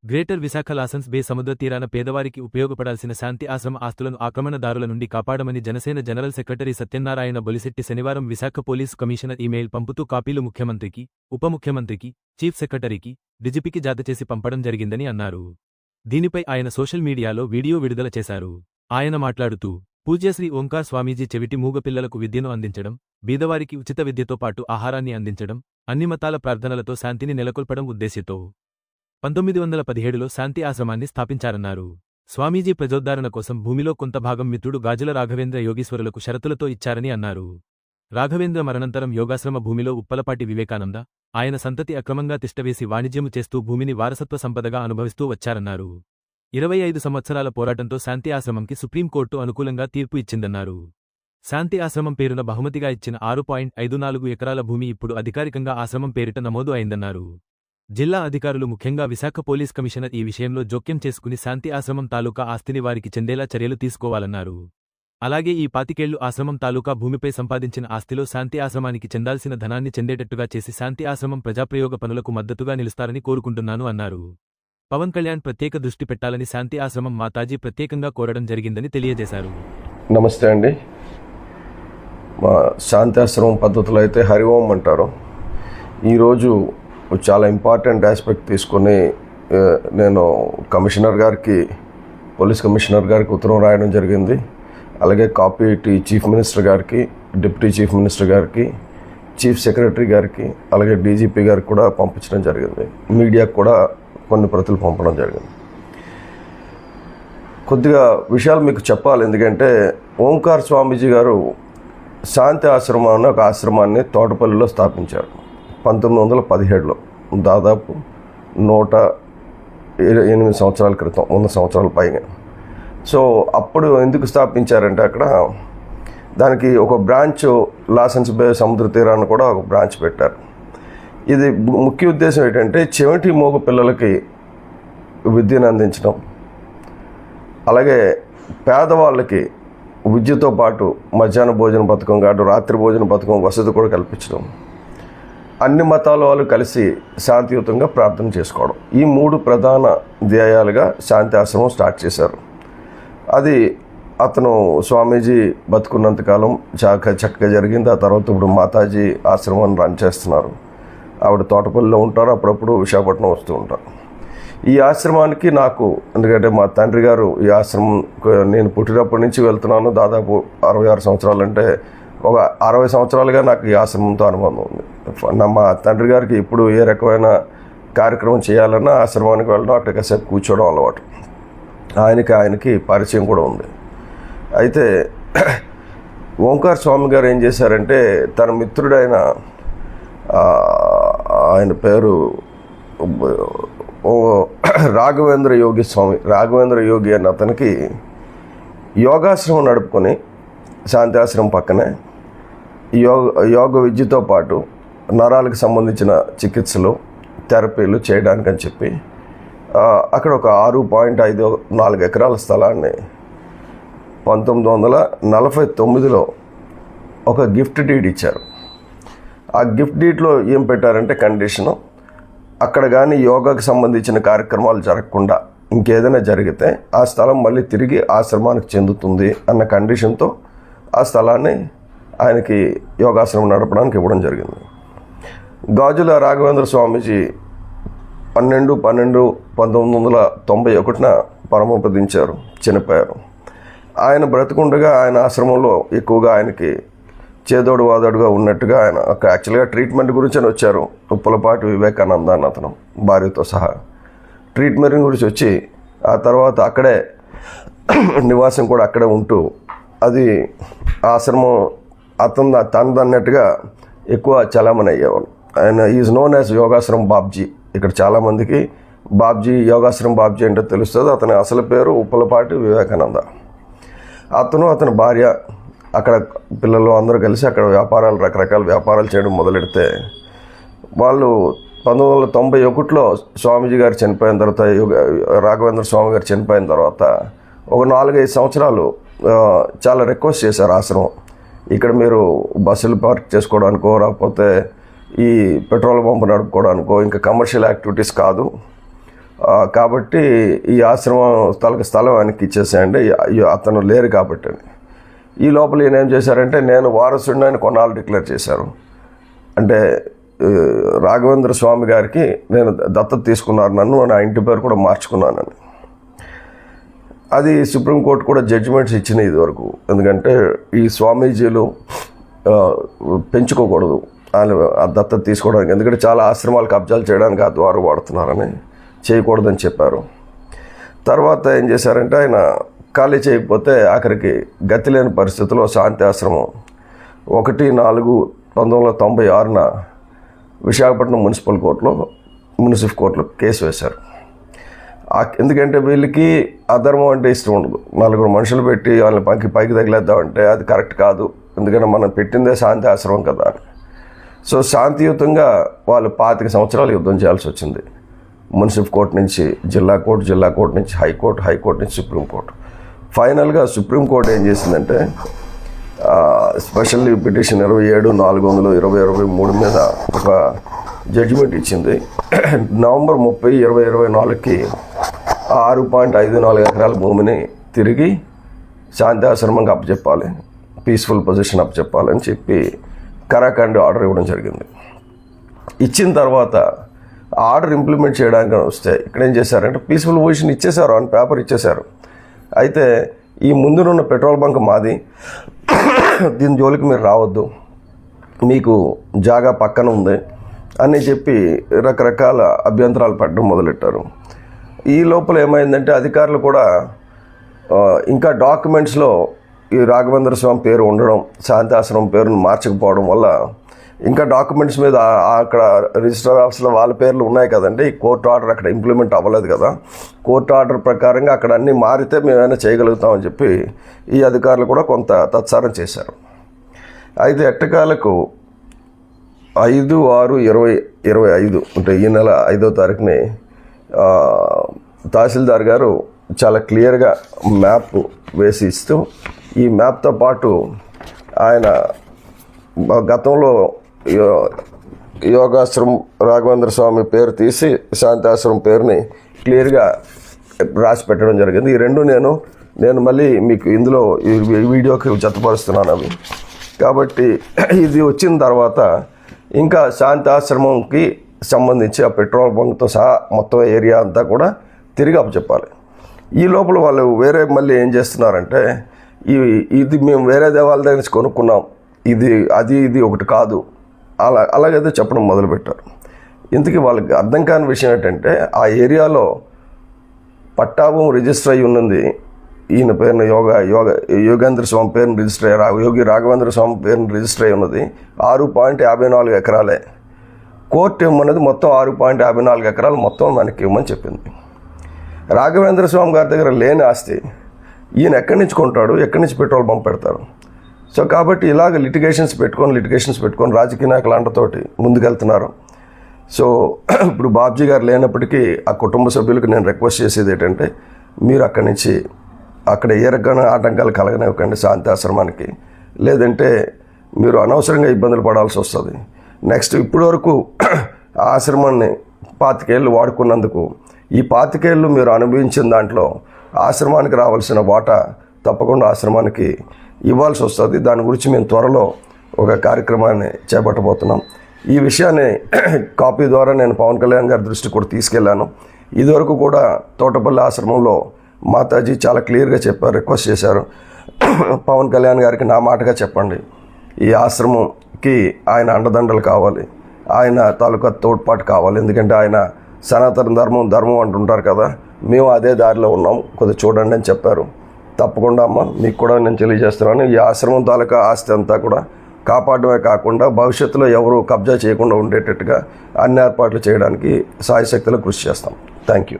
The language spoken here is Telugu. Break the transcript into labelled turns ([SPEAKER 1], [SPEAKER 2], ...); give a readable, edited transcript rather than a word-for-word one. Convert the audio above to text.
[SPEAKER 1] గ్రేటర్ విశాఖ లాసన్స్ బే సముద్ర తీరాన పేదవారికి ఉపయోగపడాల్సిన శాంతి ఆశ్రమ ఆస్తులను ఆక్రమణదారుల నుండి కాపాడమని జనసేన జనరల్ సెక్రటరీ సత్యనారాయణ బొలిశెట్టి శనివారం విశాఖ పోలీసు కమిషనర్ ఇమెయిల్ పంపుతూ కాపీలు ముఖ్యమంత్రికి, ఉప ముఖ్యమంత్రికి, చీఫ్ సెక్రటరీకి, డీజీపీకి జాతచేసి పంపడం జరిగిందని అన్నారు. దీనిపై ఆయన సోషల్ మీడియాలో వీడియో విడుదల చేశారు. ఆయన మాట్లాడుతూ, పూజ్యశ్రీ ఓంకార్ స్వామీజీ చెవిటి మూగ పిల్లలకు విద్యను అందించడం, బీదవారికి ఉచిత విద్యతో పాటు ఆహారాన్ని అందించడం, అన్ని మతాల ప్రార్థనలతో శాంతిని నెలకొల్పడం ఉద్దేశ్యంతో 1917లో శాంతి ఆశ్రమాన్ని స్థాపించారన్నారు. స్వామీజీ ప్రజోద్ధరణ కోసం భూమిలో కొంత భాగం మిత్రుడు గాజుల రాఘవేంద్ర యోగీశ్వరులకు షరతులతో ఇచ్చారని అన్నారు. రాఘవేంద్ర మరణంతరం యోగాశ్రమ భూమిలో ఉప్పలపాటి వివేకానంద, ఆయన సంతతి అక్రమంగా తిష్టవేసి వాణిజ్యము చేస్తూ భూమిని వారసత్వ సంపదగా అనుభవిస్తూ వచ్చారన్నారు. 25 సంవత్సరాల పోరాటంతో శాంతి ఆశ్రమంకి సుప్రీంకోర్టు అనుకూలంగా తీర్పు ఇచ్చిందన్నారు. శాంతి ఆశ్రమం పేరున బహుమతిగా ఇచ్చిన 6.54 ఎకరాల భూమి ఇప్పుడు అధికారికంగా ఆశ్రమం పేరిట నమోదు అయిందన్నారు. జిల్లా అధికారులు ముఖ్యంగా విశాఖ పోలీస్ కమిషనర్ ఈ విషయంలో జోక్యం చేసుకుని శాంతి ఆశ్రమం తాలూకా ఆస్తిని వారికి చెందేలా చర్యలు తీసుకోవాలన్నారు. అలాగే ఈ 25 ఏళ్లు ఆశ్రమం తాలూకా భూమిపై సంపాదించిన ఆస్తిలో శాంతి ఆశ్రమానికి చెందాల్సిన ధనాన్ని చెందేటట్టుగా చేసి శాంతి ఆశ్రమం ప్రజాప్రయోగ పనులకు మద్దతుగా నిలుస్తారని కోరుకుంటున్నాను అన్నారు. పవన్ కళ్యాణ్ ప్రత్యేక దృష్టి పెట్టాలని శాంతి ఆశ్రమం మాతాజీ ప్రత్యేకంగా కోరడం జరిగిందని తెలియజేశారు.
[SPEAKER 2] నమస్తే అండి. మా శాంతి ఆశ్రమం పద్ధతులు అయితే హరి ఓం అంటారు. ఈరోజు చాలా ఇంపార్టెంట్ ఆస్పెక్ట్ తీసుకొని నేను కమిషనర్ గారికి, పోలీస్ కమిషనర్ గారికి ఉత్తరం రాయడం జరిగింది. అలాగే కాపీ చీఫ్ మినిస్టర్ గారికి, డిప్యూటీ చీఫ్ మినిస్టర్ గారికి, చీఫ్ సెక్రటరీ గారికి, అలాగే డీజీపీ గారికి కూడా పంపించడం జరిగింది. మీడియాకు కూడా కొన్ని ప్రతులు పంపడం జరిగింది. కొద్దిగా విషయాలు మీకు చెప్పాలి. ఎందుకంటే ఓంకార్ స్వామీజీ గారు శాంతి ఆశ్రమం అనే ఒక ఆశ్రమాన్ని తోటపల్లిలో స్థాపించారు 1917లో. దాదాపు 108 సంవత్సరాల క్రితం, 100 సంవత్సరాల పైగా. సో అప్పుడు ఎందుకు స్థాపించారంటే అక్కడ దానికి ఒక బ్రాంచ్ లాసన్స్ బే సముద్ర తీరాన్ని కూడా ఒక బ్రాంచ్ పెట్టారు. ఇది ముఖ్య ఉద్దేశం ఏంటంటే చెవిటి మూగ పిల్లలకి విద్యను అందించడం, అలాగే పేదవాళ్ళకి విద్యతో పాటు మధ్యాహ్న భోజన పథకం కాదు, రాత్రి భోజన పథకం వసతి కూడా కల్పించడం, అన్ని మతాల వాళ్ళు కలిసి శాంతియుతంగా ప్రార్థన చేసుకోవడం, ఈ 3 ప్రధాన ధ్యేయాలుగా శాంతి ఆశ్రమం స్టార్ట్ చేశారు. అది అతను స్వామీజీ బతుకున్నంతకాలం చక్కగా జరిగింది. ఆ తర్వాత ఇప్పుడు మాతాజీ ఆశ్రమాన్ని రన్ చేస్తున్నారు. ఆవిడ తోటపల్లిలో ఉంటారు, అప్పుడప్పుడు విశాఖపట్నం వస్తూ ఉంటారు. ఈ ఆశ్రమానికి నాకు, ఎందుకంటే మా తండ్రి గారు ఈ ఆశ్రమం నేను పుట్టినప్పటి నుంచి వెళ్తున్నాను. దాదాపు 66 సంవత్సరాలు, అంటే ఒక 60 సంవత్సరాలుగా నాకు ఈ ఆశ్రమంతో అనుబంధం ఉంది. మా తండ్రి గారికి ఇప్పుడు ఏ రకమైన కార్యక్రమం చేయాలన్నా ఆశ్రమానికి వెళ్ళడం, అక్కడ కాసేపు కూర్చోవడం అలవాటు. ఆయనకి పరిచయం కూడా ఉంది. అయితే ఓంకార్ స్వామి గారు ఏం చేశారంటే తన మిత్రుడైన ఆయన పేరు రాఘవేంద్ర యోగి స్వామి, రాఘవేంద్ర యోగి అన్న అతనికి యోగాశ్రమం నడుపుకొని శాంతి ఆశ్రమం పక్కనే యోగ విద్యతో పాటు నరాలకు సంబంధించిన చికిత్సలు, థెరపీలు చేయడానికని చెప్పి అక్కడ ఒక 6.54 ఎకరాల స్థలాన్ని 1949లో ఒక గిఫ్ట్ డీడ్ ఇచ్చారు. ఆ గిఫ్ట్ డీడ్లో ఏం పెట్టారంటే కండిషను, అక్కడ కానీ యోగాకు సంబంధించిన కార్యక్రమాలు జరగకుండా ఇంకేదైనా జరిగితే ఆ స్థలం మళ్ళీ తిరిగి ఆశ్రమానికి చెందుతుంది అన్న కండిషన్తో ఆ స్థలాన్ని ఆయనకి యోగాశ్రమం నడపడానికి ఇవ్వడం జరిగింది. గాజుల రాఘవేంద్ర స్వామీజీ 12/12/1991 పరమపదించారు, చనిపోయారు. ఆయన బ్రతికుండగా ఆయన ఆశ్రమంలో ఎక్కువగా ఆయనకి చేదోడు వాదోడుగా ఉన్నట్టుగా ఆయన యాక్చువల్గా ట్రీట్మెంట్ గురించి వచ్చారు. ఉప్పలపాటి వివేకానంద అని అతను భార్యతో సహా ట్రీట్మెంట్ గురించి వచ్చి ఆ తర్వాత అక్కడే నివాసం కూడా అక్కడే ఉంటూ అది ఆశ్రమం తనదన్నట్టుగా ఎక్కువ చలామణి అయ్యేవాళ్ళు. ఆయన is known as Yogashramam Babji. ఇక్కడ చాలామందికి బాబ్జీ, యోగాశ్రమం బాబ్జీ అంటే తెలుస్తుంది. అతని అసలు పేరు ఉప్పలపాటి వివేకానంద. అతని భార్య అక్కడ పిల్లలు అందరూ కలిసి అక్కడ రకరకాల వ్యాపారాలు చేయడం మొదలెడితే వాళ్ళు 1991లో స్వామీజీ గారు చనిపోయిన తర్వాత రాఘవేంద్ర స్వామి గారు చనిపోయిన తర్వాత ఒక 4-5 సంవత్సరాలు చాలా రిక్వెస్ట్ చేశారు ఆశ్రమం, ఇక్కడ మీరు బస్సులు పార్క్ చేసుకోవడానికో లేకపోతే ఈ పెట్రోల్ పంప్ నడుపుకోవడానికో ఇంకా కమర్షియల్ యాక్టివిటీస్ కాదు, కాబట్టి ఈ ఆశ్రమం స్థలం ఆయనకి ఇచ్చేసేయండి, అతను లేరు కాబట్టి అని. ఈ లోపల ఈయన ఏం చేశారంటే నేను వారసుడిని ఆయన కొన్నాళ్ళు డిక్లేర్ చేశారు. అంటే రాఘవేంద్ర స్వామి గారికి నేను దత్తత తీసుకున్నారు, నన్ను నా ఇంటి పేరు కూడా మార్చుకున్నానని. అది సుప్రీంకోర్టు కూడా జడ్జిమెంట్స్ ఇచ్చినాయి ఇదివరకు. ఎందుకంటే ఈ స్వామీజీలు పెంచుకోకూడదు ఆ దత్తత తీసుకోవడానికి, ఎందుకంటే చాలా ఆశ్రమాలు కబ్జాలు చేయడానికి ఆ ద్వారా వాడుతున్నారని, చేయకూడదని చెప్పారు. తర్వాత ఏం చేశారంటే ఆయన ఖాళీ చేయకపోతే ఆఖరికి గతి లేని పరిస్థితుల్లో శాంతి ఆశ్రమం 1/4/1996 విశాఖపట్నం మున్సిఫ్ కోర్టులో కేసు వేశారు. ఎందుకంటే వీళ్ళకి అధర్మం అంటే ఇష్టం ఉండదు. 4 మనుషులు పెట్టి వాళ్ళని పైకి తగిలేద్దామంటే అది కరెక్ట్ కాదు, ఎందుకంటే మనం పెట్టిందే శాంతి ఆశ్రమం కదా అని. సో శాంతియుతంగా వాళ్ళు 25 సంవత్సరాలు యుద్ధం చేయాల్సి వచ్చింది. మున్సిఫ్ కోర్టు నుంచి జిల్లా కోర్టు నుంచి హైకోర్టు నుంచి సుప్రీంకోర్టు. ఫైనల్గా సుప్రీంకోర్టు ఏం చేసిందంటే స్పెషల్ పిటిషన్ 27/4/2023 మీద ఒక జడ్జిమెంట్ ఇచ్చింది. నవంబర్ 30, 2024కి 6.54 ఎకరాల భూమిని తిరిగి శాంతి ఆశ్రమంగా అప్పచెప్పాలి, పీస్ఫుల్ పొజిషన్ అప్పచెప్పాలని చెప్పి కరాఖండ్ ఆర్డర్ ఇవ్వడం జరిగింది. ఇచ్చిన తర్వాత ఆర్డర్ ఇంప్లిమెంట్ చేయడానికి వస్తే ఇక్కడ ఏం చేశారంటే పీస్ఫుల్ పొజిషన్ ఇచ్చేశారు, అని పేపర్ ఇచ్చేశారు. అయితే ఈ ముందునున్న పెట్రోల్ బంక్ మాది, దీని జోలికి మీరు రావద్దు, మీకు జాగా పక్కన ఉంది అని చెప్పి రకరకాల అభ్యంతరాలు పెట్టడం మొదలెట్టారు. ఈ లోపల ఏమైందంటే అధికారులు కూడా ఇంకా డాక్యుమెంట్స్లో ఈ రాఘవేంద్ర స్వామి పేరు ఉండడం, శాంతి ఆశ్రమం పేరును మార్చకపోవడం వల్ల ఇంకా డాక్యుమెంట్స్ మీద అక్కడ రిజిస్టర్ ఆఫీస్లో వాళ్ళ పేర్లు ఉన్నాయి కదండి, కోర్టు ఆర్డర్ అక్కడ ఇంప్లిమెంట్ అవ్వలేదు కదా, కోర్టు ఆర్డర్ ప్రకారంగా అక్కడ అన్నీ మారితే మేమైనా చేయగలుగుతామని చెప్పి ఈ అధికారులు కూడా కొంత తత్సారం చేశారు. అయితే ఎట్టకాలకు 5/6/2025 అంటే ఈ నెల 5వ తారీఖుని తహసీల్దార్ గారు చాలా క్లియర్గా మ్యాప్ వేసి ఇస్తూ, ఈ మ్యాప్తో పాటు ఆయన గతంలో యోగాశ్రమం రాఘవేంద్ర స్వామి పేరు తీసి శాంతాశ్రమం పేరుని క్లియర్గా రాసి పెట్టడం జరిగింది. ఈ రెండు నేను మళ్ళీ మీకు ఇందులో ఈ వీడియోకి జతపరుస్తున్నాను అవి. కాబట్టి ఇది వచ్చిన తర్వాత ఇంకా శాంతాశ్రమంకి సంబంధించి ఆ పెట్రోల్ బంక్తో సహా మొత్తం ఏరియా అంతా కూడా తిరిగి అప్పచెప్పాలి. ఈ లోపల వాళ్ళు మళ్ళీ ఏం చేస్తున్నారంటే ఇది మేము వేరే దేవాలయ దగ్గర నుంచి కొనుక్కున్నాం, ఇది ఒకటి కాదు, అలాగైతే చెప్పడం మొదలుపెట్టారు. ఇంతకీ వాళ్ళకి అర్థం కాని విషయం ఏంటంటే ఆ ఏరియాలో పట్టాభూమి రిజిస్టర్ అయ్యి ఉన్నది ఈయన పేరున యోగేంద్ర స్వామి పేరుని రిజిస్టర్ అయ్యి యోగి రాఘవేంద్ర స్వామి పేరుని రిజిస్టర్ అయ్యి ఉన్నది 6.54 ఎకరాలే. కోర్టు ఇవ్వమన్నది మొత్తం 6.54 ఎకరాలు మొత్తం మనకి ఇవ్వమని చెప్పింది. రాఘవేంద్ర స్వామి గారి దగ్గర లేని ఆస్తి ఈయన ఎక్కడి నుంచి కొంటాడు, ఎక్కడి నుంచి పెట్రోల్ పంప్ పెడతారు? సో కాబట్టి ఇలాగ లిటిగేషన్స్ పెట్టుకొని రాజకీయ నాయకుల అండతోటి ముందుకెళ్తున్నారు. సో ఇప్పుడు బాబ్జీ గారు లేనప్పటికీ ఆ కుటుంబ సభ్యులకు నేను రిక్వెస్ట్ చేసేది ఏంటంటే మీరు అక్కడ ఏ రకమైన ఆటంకాలు కలగనివ్వకండి శాంతి ఆశ్రమానికి, లేదంటే మీరు అనవసరంగా ఇబ్బందులు పడాల్సి వస్తుంది. నెక్స్ట్ ఇప్పటి వరకు ఆశ్రమాన్ని 25 ఏళ్ళు వాడుకున్నందుకు ఈ 25 ఏళ్ళు మీరు అనుభవించిన దాంట్లో ఆశ్రమానికి రావాల్సిన వాటా తప్పకుండా ఆశ్రమానికి ఇవ్వాల్సి వస్తుంది. దాని గురించి మేము త్వరలో ఒక కార్యక్రమాన్ని చేపట్టబోతున్నాం. ఈ విషయాన్ని కాపీ ద్వారా నేను పవన్ కళ్యాణ్ గారి దృష్టికి కూడా తీసుకెళ్లాను. ఇదివరకు కూడా తోటపల్లి ఆశ్రమంలో మాతాజీ చాలా క్లియర్గా చెప్పారు, రిక్వెస్ట్ చేశారు, పవన్ కళ్యాణ్ గారికి నా మాటగా చెప్పండి, ఈ ఆశ్రమంకి ఆయన అండదండలు కావాలి, ఆయన తాలూకా తోడ్పాటు కావాలి, ఎందుకంటే ఆయన సనాతన ధర్మం అంటుంటారు కదా, మేము అదే దారిలో ఉన్నాం, కొద్దిగా చూడండి అని చెప్పారు. తప్పకుండా అమ్మ మీకు కూడా నేను తెలియజేస్తున్నాను, ఈ ఆశ్రమం తాలూకా ఆస్తి అంతా కూడా కాపాడమే కాకుండా భవిష్యత్తులో ఎవరు కబ్జా చేయకుండా ఉండేటట్టుగా అన్ని ఏర్పాట్లు చేయడానికి సాయశక్తిలో కృషి చేస్తాం. Thank you.